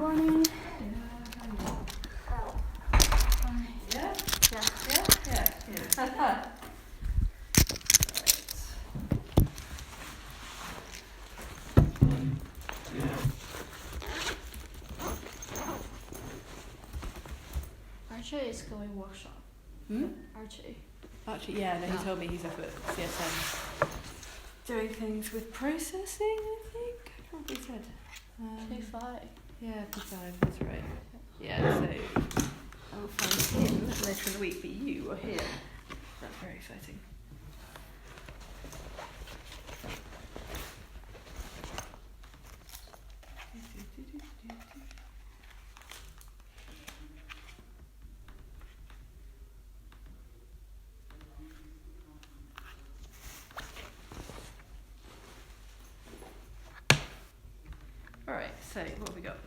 morning. Yeah? Yeah. Archie is going workshop. Archie. Archie, yeah, no, he told me he's up at CSM doing things with processing, I think. I can't remember what he said. P5. Yeah, P5, that's right. Yeah, so I'll find him later in the week, but you are here. That's very exciting. Alright, so what have we got?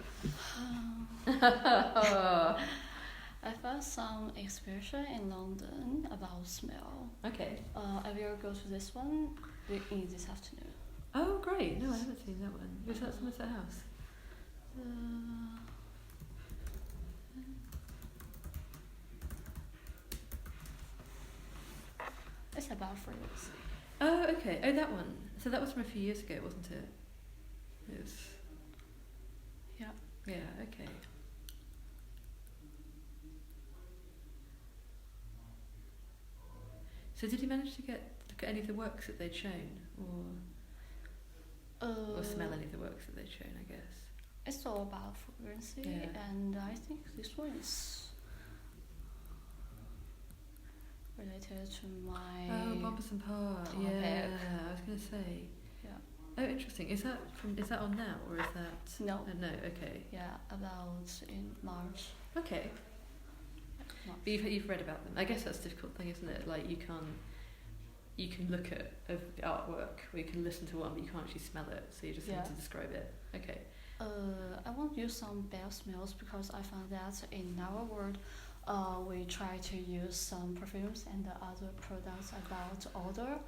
I found some exhibition in London about smell. Okay. I will go to this one in this afternoon. Oh, great. No, I haven't seen that one. Was that Somerset House? It's about fragrance. Oh, okay. Oh, that one. So that was from a few years ago, wasn't it? It was... Yeah. Yeah, okay. So did you manage to look at any of the works that they'd shown, or smell any of the works that they'd shown? I guess it's all about fragrance, and I think this one is related to my. Oh, Bomberson Park. Yeah, I was going to say. Yeah. Oh, interesting. Is that on now, or is that? No. No. Okay. Yeah, about in March. Okay. But you've read about them. I guess that's a difficult thing, isn't it? Like you can look at the artwork, or you can listen to one, but you can't actually smell it. So you just have to describe it. Okay. I want to use some bad smells because I found that in our world, we try to use some perfumes and other products about odor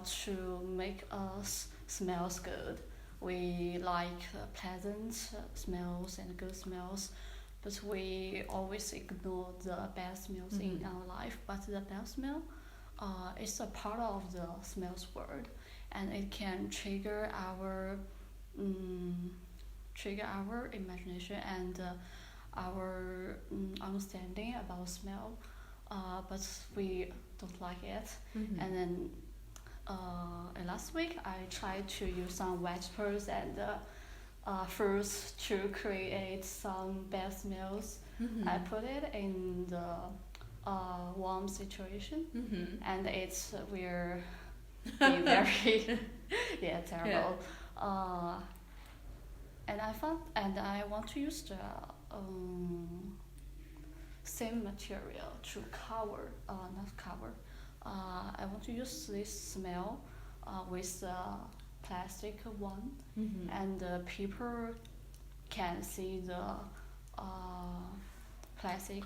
to make us smells good. We like pleasant smells and good smells, but we always ignore the bad smells in our life. But the bad smell is a part of the smells world, and it can trigger our imagination and our understanding about smell, but we don't like it. And then last week I tried to use some vegetables and fruits to create some bad smells. I put it in the warm situation, and it's we're being very terrible. And I want to use the same material to cover, not cover. I want to use this smell with the plastic one, and people can see the plastic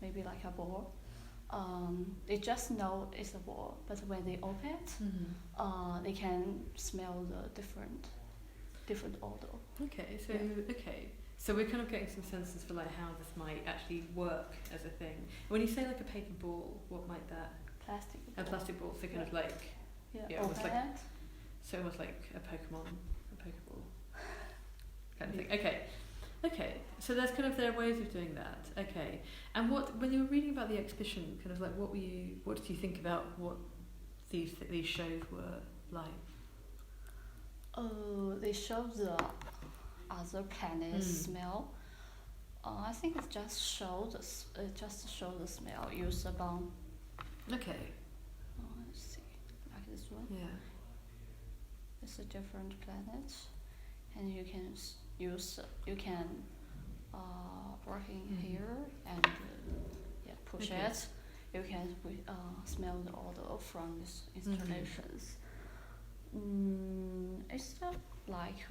maybe like a ball. They just know it's a ball, but when they open it, they can smell the different odor. Okay, so we're kind of getting some senses for like how this might actually work as a thing. When you say like a paper ball, what might that? Plastic ball. A plastic ball, so kind of like almost like so almost like a Pokeball kind of thing. Okay. So there are ways of doing that. Okay. And when you were reading about the exhibition, kind of like what did you think about what these shows were like? They show the other planets smell. I think it just show the smell. Use a bomb. Okay. Let's see, like this one. Yeah. It's a different planet, and you can working here and push it. You can smell the odor from these installations. It's not like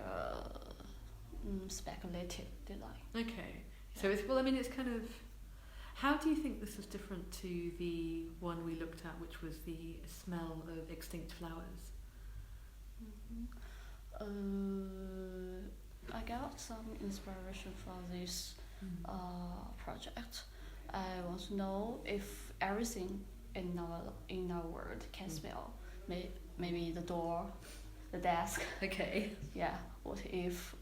speculative design. Okay. So it's kind of. How do you think this was different to the one we looked at, which was the smell of extinct flowers? I got some inspiration from this project. I want to know if everything in our world can smell. Maybe the door, the desk. Okay. Yeah. What if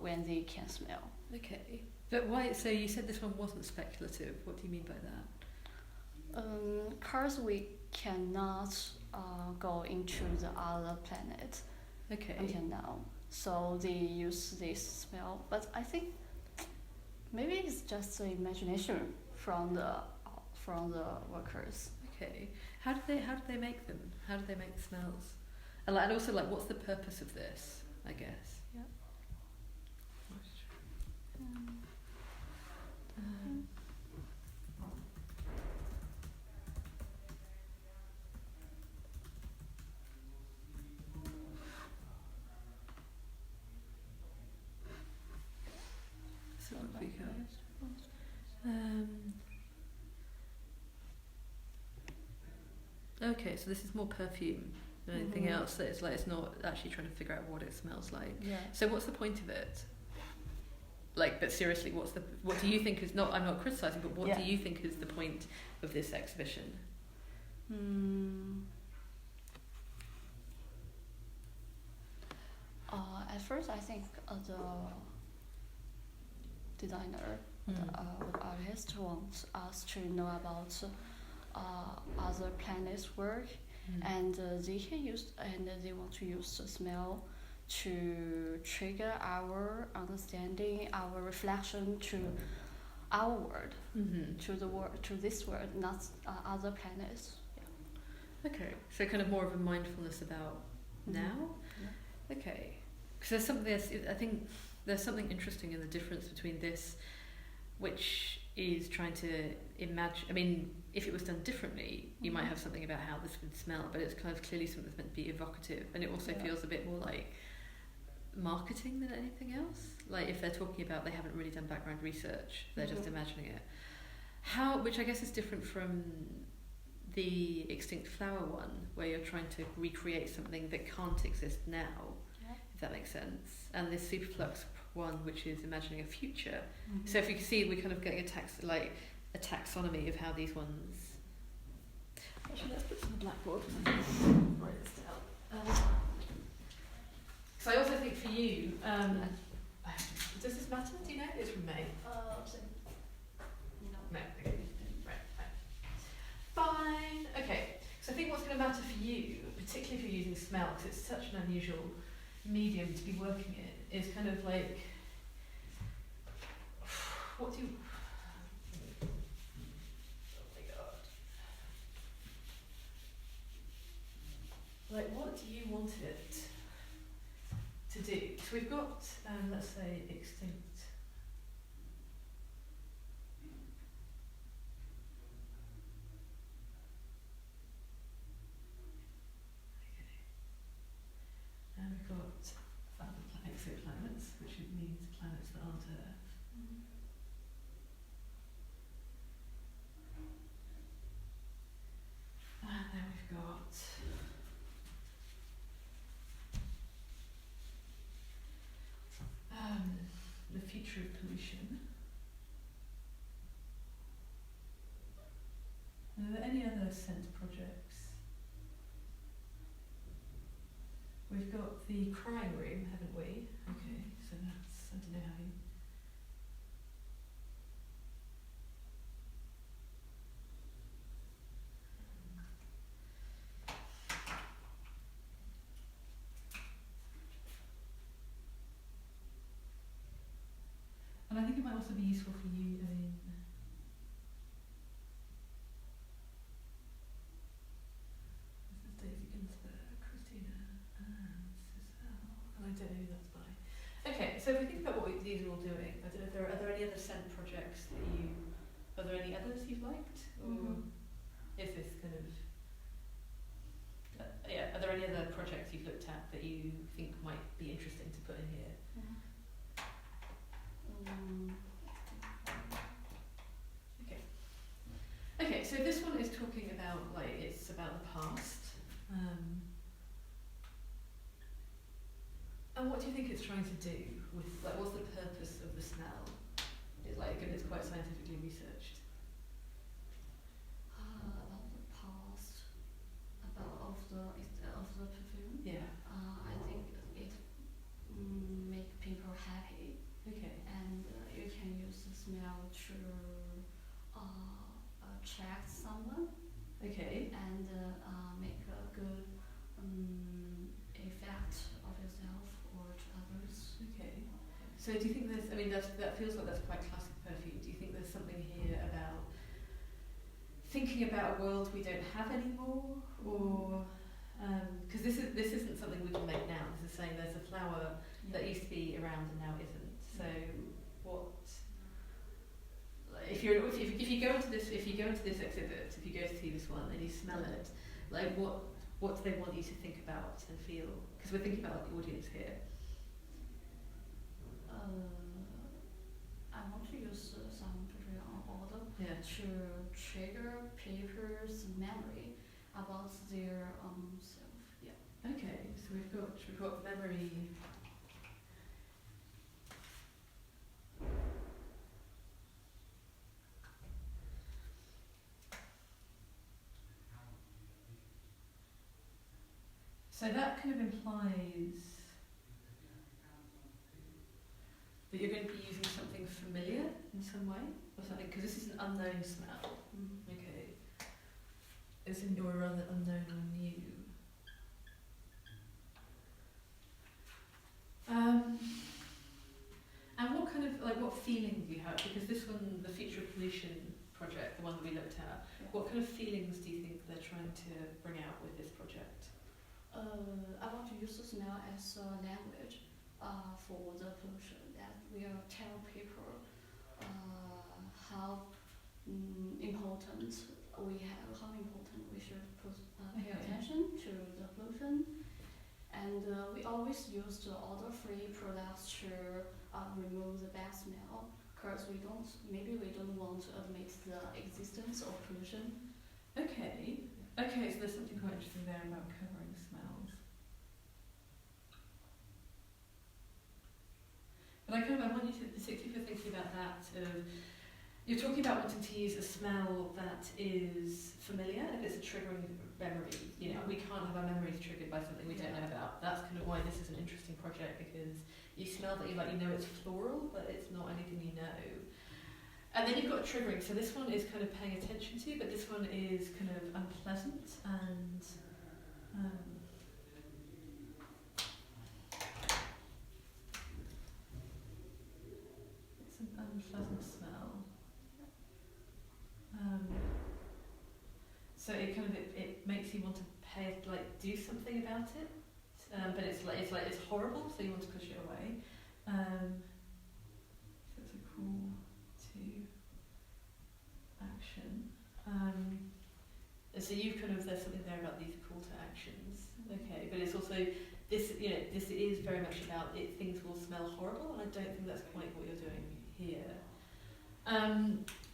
when they can smell? Okay. But why? So you said this one wasn't speculative. What do you mean by that? Cause we cannot go into the other planet. Okay. Until now, so they use this smell. But I think maybe it's just the imagination from the workers. Okay. How do they make them? How do they make the smells? And also, like, what's the purpose of this? I guess. Yeah. So what we got? Okay, so this is more perfume than anything else. That it's like it's not actually trying to figure out what it smells like. Yeah. So what's the point of it? Like, but seriously, what do you think is not? I'm not criticizing, but what do you think is the point of this exhibition? At first, I think the designer, the artist wants us to know about other planets' work, and they want to use the smell to trigger our understanding, our reflection to our world, to this world, not other planets. Yeah. Okay, so kind of more of a mindfulness about now. Yeah. Okay, because I think there's something interesting in the difference between this, which is trying to imagine. I mean, if it was done differently, you might have something about how this would smell, but it's kind of clearly something that's meant to be evocative, and it also feels a bit more like marketing than anything else. Like, if they're talking about they haven't really done background research, they're just imagining it. Which I guess is different from the Extinct Flower one, where you're trying to recreate something that can't exist now, if that makes sense. And this Superflux one, which is imagining a future. So if you can see, we're kind of getting a taxonomy of how these ones. Actually, let's put some on the blackboard. Write this down. So I also think for you, does this matter? Do you know? It's from May. No. Okay. Right. Fine. Okay. So I think what's going to matter for you, particularly if you're using smell, because it's such an unusual medium to be working in, is kind of like, what do you? Oh my god. Like, what do you want it to do? So we've got, let's say, extinct. Okay. And we've got exoplanets, which means planets that aren't Earth. And then we've got the future of pollution. Are there any other scent projects? We've got the crying room, haven't we? Okay, so that's, I don't know how you. And I think it might also be useful for you, I mean, this is Daisy Ginsberg, Christina, and Sissel, and I don't know who that's by. Okay, so if we think about what these are all doing, I don't know if are there any other scent projects that are there any others you've liked? Or is this kind of, are there any other projects you've looked at that you think might be interesting to put in here? Okay, so this one is talking about, like, it's about the past. And what do you think it's trying to do with, like, what's the purpose of the smell? It's like, and it's quite scientifically researched. About the past, of the perfume. Yeah. I think it make people happy. Okay. And you can use the smell to attract someone. Okay. And make a good effect of yourself or to others. Okay. So do you think there's, I mean, that feels like that's quite classic perfume. Do you think there's something here about thinking about a world we don't have anymore, or because this isn't something we can make now. This is saying there's a flower that used to be around and now isn't. So what? Like, if you go into this exhibit, if you go to see this one and you smell it, like what do they want you to think about and feel? Because we're thinking about the audience here. I want to use some perfume on order to trigger people's memory about their self. Yeah. Okay, so we've got memory. So that kind of implies that you're going to be using something familiar in some way, or something, because this is an unknown smell. Okay. It's in your rather unknown or new. And what kind of, like, what feeling do you have? Because this one, the Future of Pollution project, the one that we looked at, what kind of feelings do you think they're trying to bring out with this project? I want to use the smell as a language for the pollution, that will tell people how important we should pay attention to the pollution. And we always use the odor-free products to remove the bad smell, because we don't want to admit the existence of pollution. Okay, so there's something quite interesting there about covering smells. But I want you to, particularly if you're thinking about that, you're talking about wanting to use a smell that is familiar, if it's a triggering memory. You know, we can't have our memories triggered by something we don't know about. That's kind of why this is an interesting project, because you smell that you know it's floral, but it's not anything you know. And then you've got triggering. So this one is kind of paying attention to, but this one is kind of unpleasant and it's an unpleasant smell. So it kind of it makes you want to do something about it, but it's horrible, so you want to push it away. So it's a call to action. So you've there's something there about these call to actions. Okay, but it's also this is very much about things will smell horrible, and I don't think that's quite what you're doing here.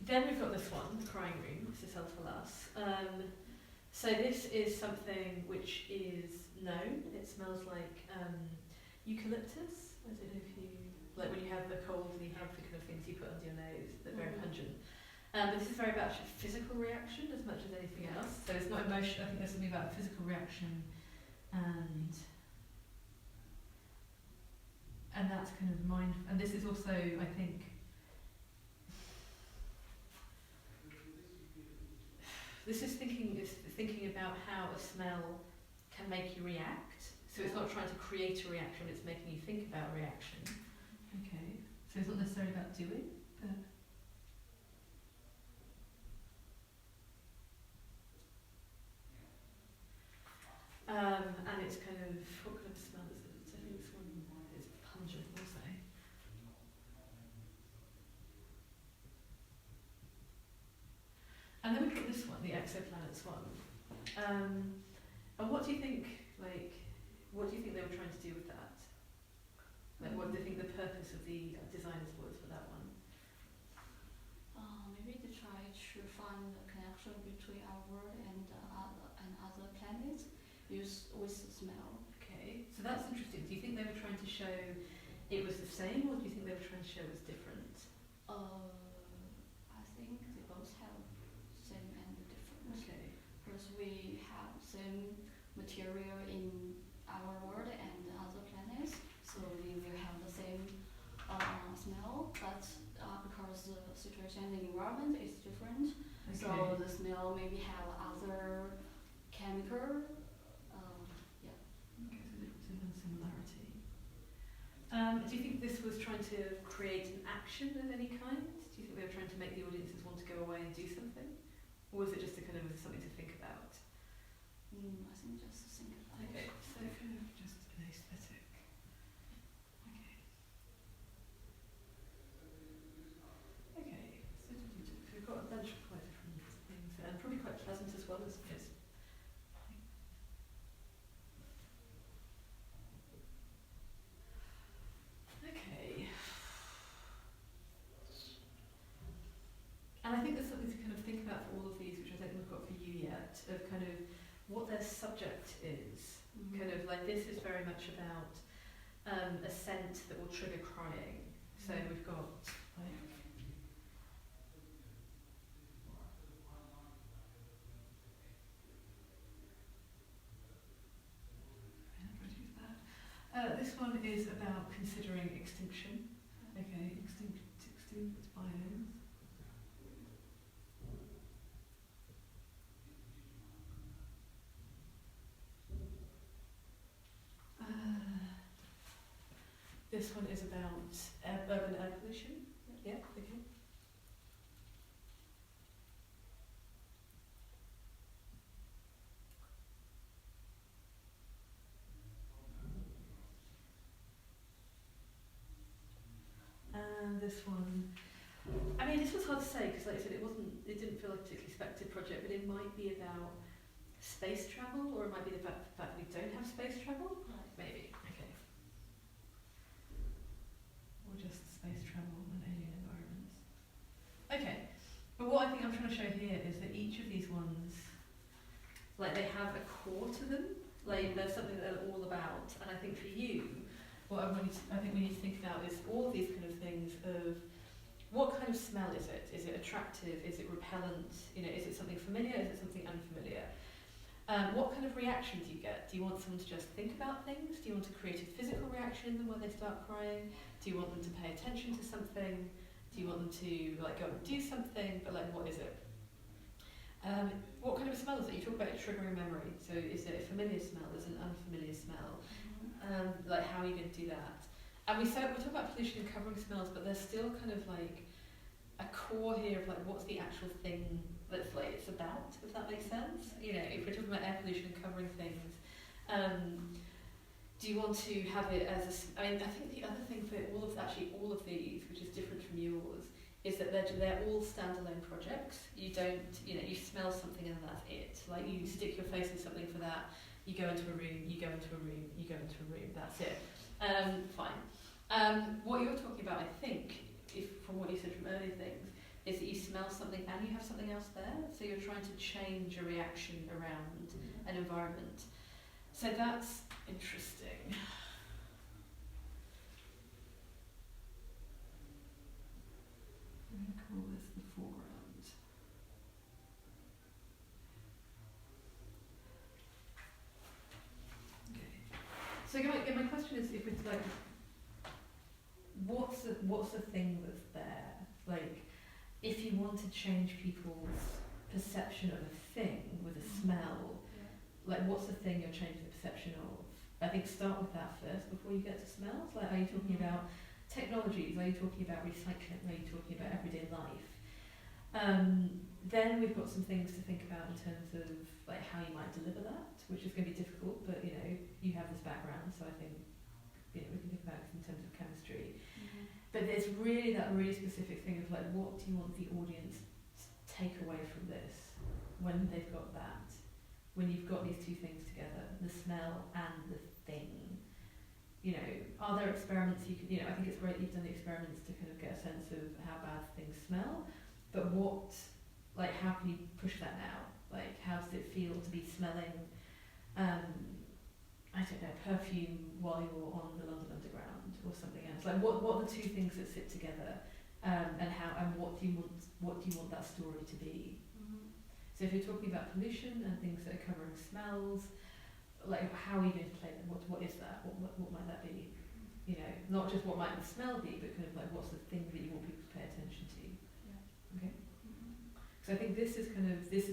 Then we've got this one, the crying room. This is Helpful Us. So this is something which is known. It smells like eucalyptus. I don't know if you like when you have the cold and you have the kind of things you put under your nose. They're very pungent. But this is very much a physical reaction as much as anything else. So it's not emotion. I think there's something about physical reaction, and that's kind of mind. And this is also, I think, this is thinking about how a smell can make you react. So it's not trying to create a reaction; it's making you think about a reaction. Okay. So it's not necessarily about doing, but. And it's kind of, what kind of smell is it? I think this one is pungent also. And then we've got this one, the exoplanets one. And what do you think, what do you think they were trying to do with that? Like, what do you think the purpose of the designers was for that one? Maybe to try to find a connection between our world and other planets with the smell. Okay, so that's interesting. Do you think they were trying to show it was the same, or do you think they were trying to show it was different? I think they both have same and different. Okay. Because we have same material in our world and other planets, so we will have the same smell, but because the situation and the environment is different, so the smell maybe have other chemical. Yeah. Okay, so differences and similarity. Do you think this was trying to create an action of any kind? Do you think they were trying to make the audiences want to go away and do something? Or was it just a kind of something to think about? I think just think about Okay, it. so kind of just an aesthetic. Okay. Okay, so we've got a bunch of quite different things there, and probably quite pleasant as well, isn't it? Okay. And I think there's something to kind of think about for all of these, which I don't think we've got for you yet, of kind of what their subject is. Kind of like this is very much about a scent that will trigger crying. So we've got like this one is about considering extinction. Okay, extinct biomes. This one is about urban air pollution. Yeah, okay. And this one, I mean, this was hard to say because, like I said, it didn't feel like a particularly speculative project, but it might be about space travel, or it might be the fact that we don't have space travel. Right. Maybe. Okay. Or just space travel and alien environments. Okay. But what I think I'm trying to show here is that each of these ones, like, they have a core to them. Like, there's something that they're all about. And I think for you, what I think we need to think about is all of these kind of things of what kind of smell is it? Is it attractive? Is it repellent? You know, is it something familiar? Is it something unfamiliar? What kind of reaction do you get? Do you want someone to just think about things? Do you want to create a physical reaction in them when they start crying? Do you want them to pay attention to something? Do you want them to like go and do something? But like, what is it? What kind of smell is it? You talk about it triggering memory. So is it a familiar smell? Is it an unfamiliar smell? Like, how are you going to do that? And we talk about pollution and covering smells, but there's still kind of like a core here of like, what's the actual thing that's like it's about, if that makes sense? You know, if we're talking about air pollution and covering things, do you want to have it as I mean, I think the other thing for all of these, which is different from yours, is that they're all standalone projects. You don't, you know, you smell something and that's it. Like, you stick your face in something for that. You go into a room, you go into a room, you go into a room, that's it. Fine. What you're talking about, I think, if from what you said from earlier things, is that you smell something and you have something else there. So you're trying to change a reaction around an environment. So that's interesting. I'm going to call this the foreground. So my question is, if it's like, what's the thing that's there? Like, if you want to change people's perception of a thing with a smell, like, what's the thing you're changing the perception of? I think start with that first before you get to smells. Like, are you talking about technologies? Are you talking about recycling? Are you talking about everyday life? Then we've got some things to think about in terms of like how you might deliver that, which is going to be difficult, but you know, you have this background, so I think, you know, we can think about it in terms of chemistry. But there's really that really specific thing of like, what do you want the audience to take away from this when they've got that? When you've got these two things together, the smell and the thing. You know, are there experiments you can, you know, I think it's great you've done the experiments to kind of get a sense of how bad things smell, but what, like, how can you push that now? Like, how does it feel to be smelling, I don't know, perfume while you're on the London Underground, or something else? Like what are the two things that sit together, and how and what do you want that story to be? So if you're talking about pollution and things that are covering smells, like how are you going to play them? What is that? What might that be? You know, not just what might the smell be, but kind of like what's the thing that you want people to pay attention to? Yeah. Okay. So I think this is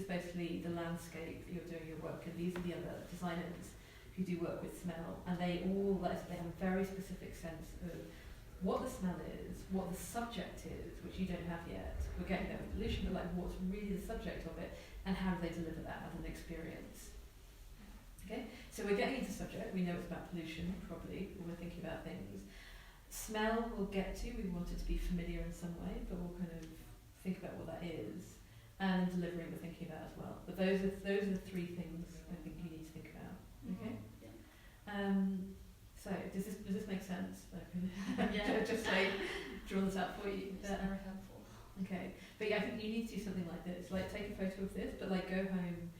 basically the landscape that you're doing your work, and these are the other designers who do work with smell, and they have a very specific sense of what the smell is, what the subject is, which you don't have yet. We're getting there with pollution, but like what's really the subject of it, and how do they deliver that as an experience? Okay, so we're getting into subject. We know it's about pollution, probably, when we're thinking about things. Smell we'll get to. We want it to be familiar in some way, but we'll kind of think about what that is. And delivering, we're thinking about as well. But those are the three things I think you need to think about. Okay. Yeah. So does this make sense? Yeah. Just like draw this out for you. It's very helpful. Okay. But yeah, I think you need to do something like this. Like take a photo of this, but like go home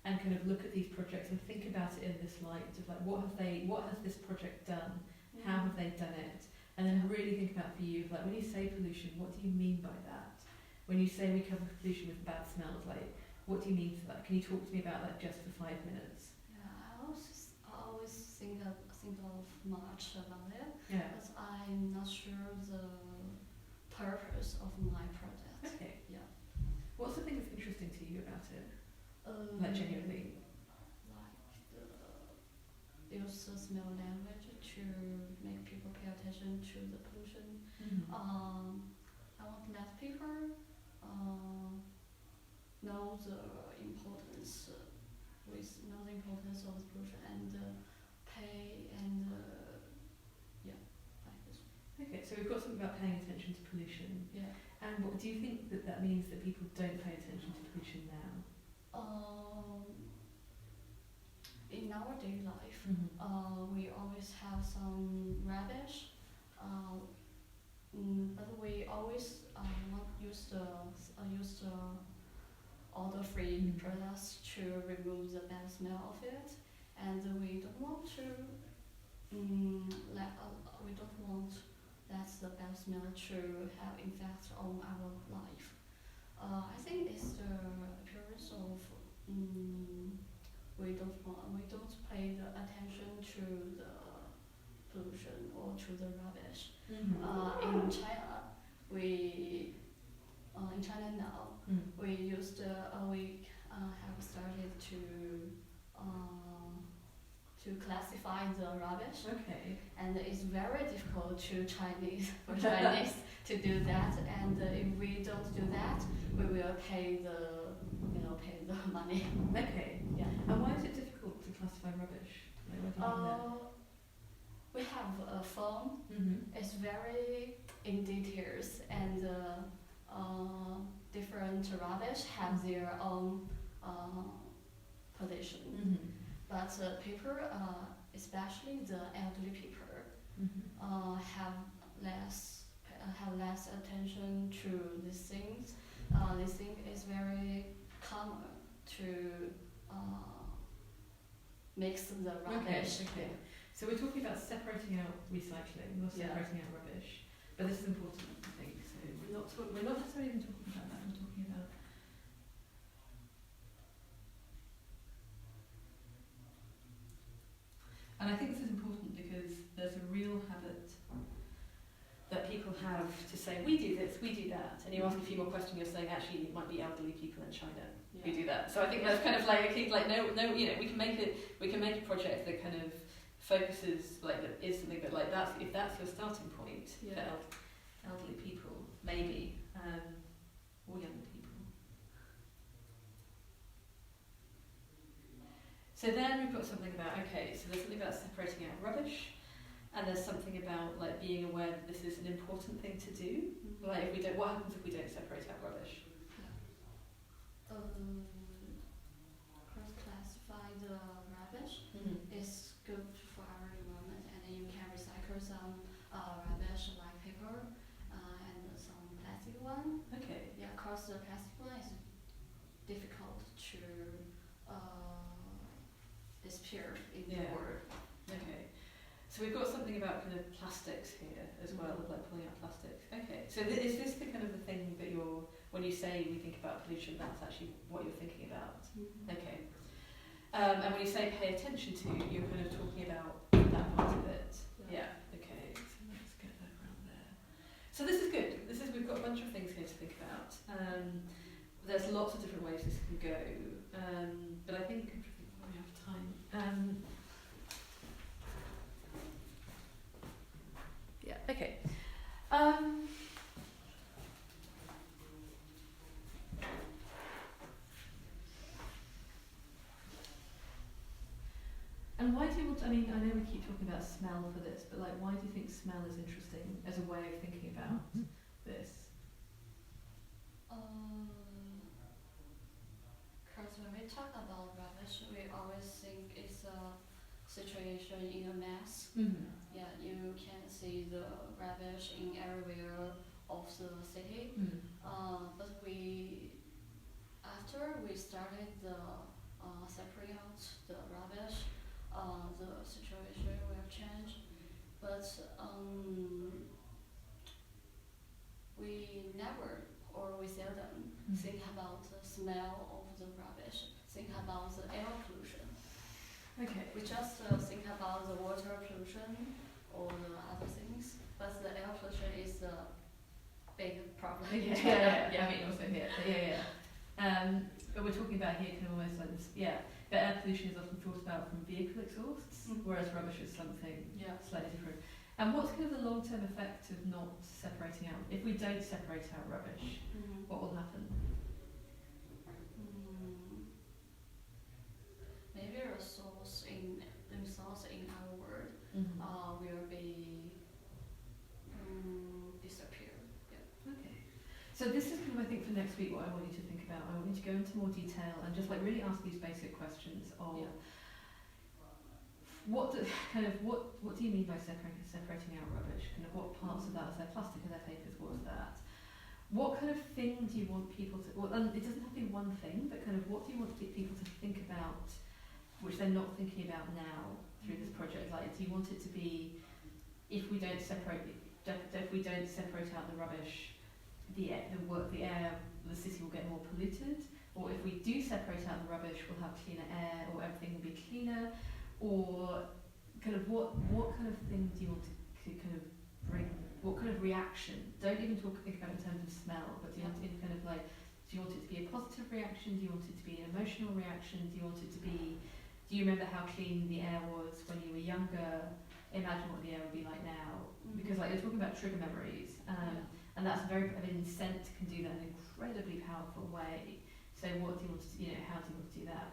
and kind of look at these projects and think about it in this light of like what has this project done? How have they done it? And then really think about for you, like when you say pollution, what do you mean by that? When you say we cover pollution with bad smells, like what do you mean for that? Can you talk to me about that just for 5 minutes? Yeah, I always think of much about it, but I'm not sure the purpose of my project. Okay. Yeah. What's the thing that's interesting to you about it? Like genuinely? Like use the smell language to make people pay attention to the pollution. I want to let people know the importance of the pollution and pay and like this. Okay, so we've got something about paying attention to pollution. Yeah. And what do you think that means that people don't pay attention to pollution now? In our daily life, we always have some rubbish, but we always want use the odor-free products to remove the bad smell of it, and we don't want to we don't want that the bad smell to have effect on our life. I think it's the appearance of we don't pay the attention to the pollution or to the rubbish. In China, in China now, we have started to classify the rubbish. Okay. And it's very difficult for Chinese to do that. And if we don't do that, we will pay the money. Okay. Yeah. And why is it difficult to classify rubbish? Like, what do you mean there? We have a phone. It's very in details, and different rubbish have their own position. But people, especially the elderly people, have less attention to these things. This thing is very common to mix the rubbish. Okay. So we're talking about separating out recycling, not separating out rubbish. But this is important, I think. So we're not necessarily even talking about that. We're talking about. And I think this is important because there's a real habit that people have to say, we do this, we do that. And you ask a few more questions, you're saying, actually, it might be elderly people in China who do that. So I think that's kind of like, no, you know, we can make a project that kind of focuses, like, that is something that, like, if that's your starting point for elderly people, maybe, or young people. So then we've got something about, okay, so there's something about separating out rubbish, and there's something about like being aware that this is an important thing to do. Like what happens if we don't separate out rubbish? Classify the rubbish is good for our environment, and you can recycle some rubbish like paper and some plastic one. Okay. Yeah, cause the plastic one is difficult to disappear in the world. Okay. So we've got something about kind of plastics here as well, of like pulling out plastics. Okay, so is this the kind of the thing that you're, when you say we think about pollution, that's actually what you're thinking about? Okay. And when you say pay attention to, you're kind of talking about that part of it. Yeah. Okay. So let's get that around there. So this is good. We've got a bunch of things here to think about. There's lots of different ways this can go, but I think we have time. Yeah. Okay. And why do you want? I mean, I know we keep talking about smell for this, but like, why do you think smell is interesting as a way of thinking about this? Because when we talk about rubbish, we always think it's a situation in a mess. Yeah, you can see the rubbish in everywhere of the city. But after we started the separating out the rubbish, the situation will change. But we never or we seldom think about the smell of the rubbish, think about the air pollution. Okay. We just think about the water pollution or the other things, but the air pollution is the big problem. Yeah. I mean, also here. But we're talking about here kind of almost like this, but air pollution is often thought about from vehicle exhausts, whereas rubbish is something slightly different. And what's kind of the long-term effect of not separating out? If we don't separate out rubbish, what will happen? Maybe a resource in our world will be disappear. Yeah. Okay. So this is kind of, I think, for next week what I want you to think about. I want you to go into more detail and just like really ask these basic questions of what do you mean by separating out rubbish? Kind of what parts of that, is there plastic, are there papers, what's that? What kind of thing do you want people to, and it doesn't have to be one thing, but kind of what do you want people to think about which they're not thinking about now through this project? Like, do you want it to be, if we don't separate out the rubbish, the air, the city will get more polluted? Or if we do separate out the rubbish, we'll have cleaner air, or everything will be cleaner? Or kind of what kind of thing do you want to kind of bring? What kind of reaction? Don't even think about it in terms of smell, but do you want it kind of like, do you want it to be a positive reaction? Do you want it to be an emotional reaction? Do you want it to be, do you remember how clean the air was when you were younger? Imagine what the air would be like now. Because like you're talking about trigger memories, and that's very, I mean, scent can do that in an incredibly powerful way. So what do you want to, how do you want to do that?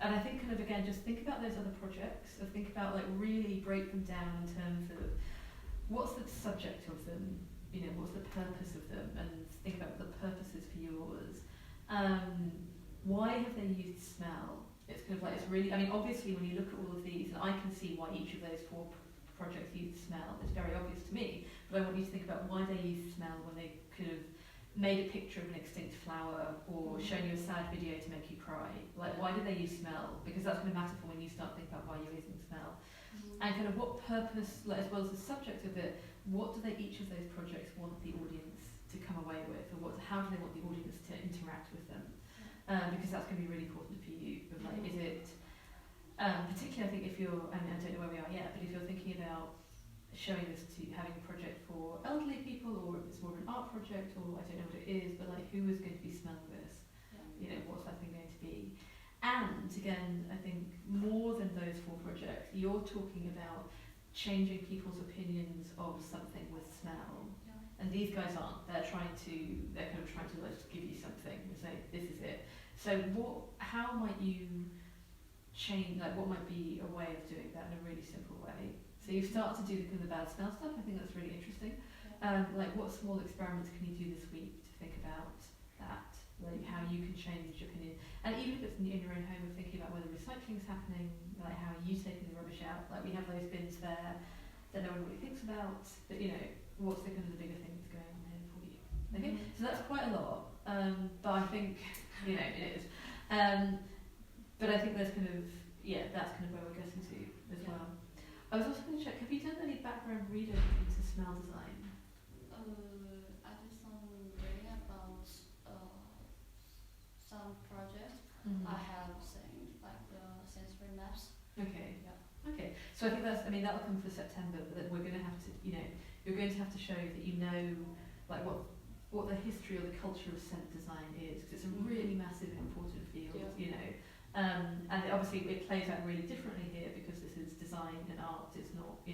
And I think kind of, again, just think about those other projects, or think about like really break them down in terms of what's the subject of them, what's the purpose of them, and think about what the purpose is for yours. Why have they used smell? It's kind of like, it's really, I mean, obviously when you look at all of these, and I can see why each of those 4 projects use smell, it's very obvious to me, but I want you to think about why they use smell when they could have made a picture of an extinct flower or shown you a sad video to make you cry. Like, why do they use smell? Because that's going to matter for when you start thinking about why you're using smell. And kind of what purpose, like, as well as the subject of it, what do each of those projects want the audience to come away with, or how do they want the audience to interact with them? Because that's going to be really important for you. But like, is it, particularly I think if you're, I mean, I don't know where we are yet, but if you're thinking about showing this to having a project for elderly people, or if it's more of an art project, or I don't know what it is, but like, who is going to be smelling this? What's that thing going to be? And again, I think more than those 4 projects, you're talking about changing people's opinions of something with smell. And these guys aren't. They're kind of trying to like, give you something and say, this is it. So how might you change, like what might be a way of doing that in a really simple way? So you start to do the bad smell stuff. I think that's really interesting. Like, what small experiments can you do this week to think about that? Like, how you can change your opinion. And even if it's in your own home, of thinking about whether recycling is happening, like how are you taking the rubbish out? Like, we have those bins there that no one really thinks about. But what's the kind of the bigger thing that's going on here for you? Okay, so that's quite a lot. But I think it is. But I think there's kind of that's kind of where we're getting to as well. I was also going to check, have you done any background reading into smell design? I did some reading about some projects. I have things like the sensory maps. Okay. Yeah. Okay. So I think that'll come for September, but then we're going to have to, you're going to have to show that you know, like what the history or the culture of scent design is, because it's a really massive, important field, and obviously it plays out really differently here because this is design and art. It's not,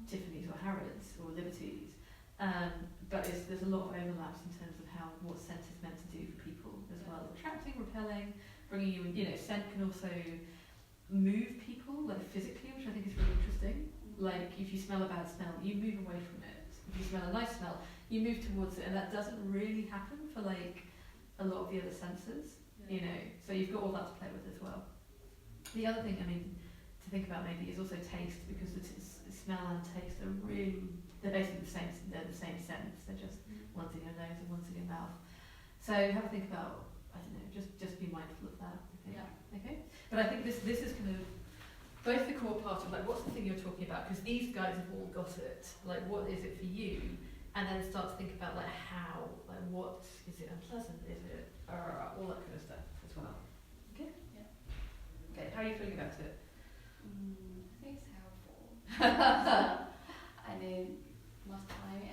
Tiffany's or Harrods or Liberty's. But there's a lot of overlaps in terms of what scent is meant to do for people as well. Attracting, repelling, bringing you in, scent can also move people, like physically, which I think is really interesting. Like if you smell a bad smell, you move away from it. If you smell a nice smell, you move towards it, and that doesn't really happen for like a lot of the other senses, so you've got all that to play with as well. The other thing, to think about maybe is also taste, because the smell and taste are they're basically the same sense, they're just one's in your nose and one's in your mouth. So have a think about, I don't know, just be mindful of that, I think. Yeah. Okay? But I think this is kind of both the core part of like what's the thing you're talking about, because these guys have all got it, like what is it for you, and then start to think about like how, like what is it unpleasant, is it all that kind of stuff as well. Okay? Yeah. Okay, how are you feeling about it? I think it's helpful. I need more time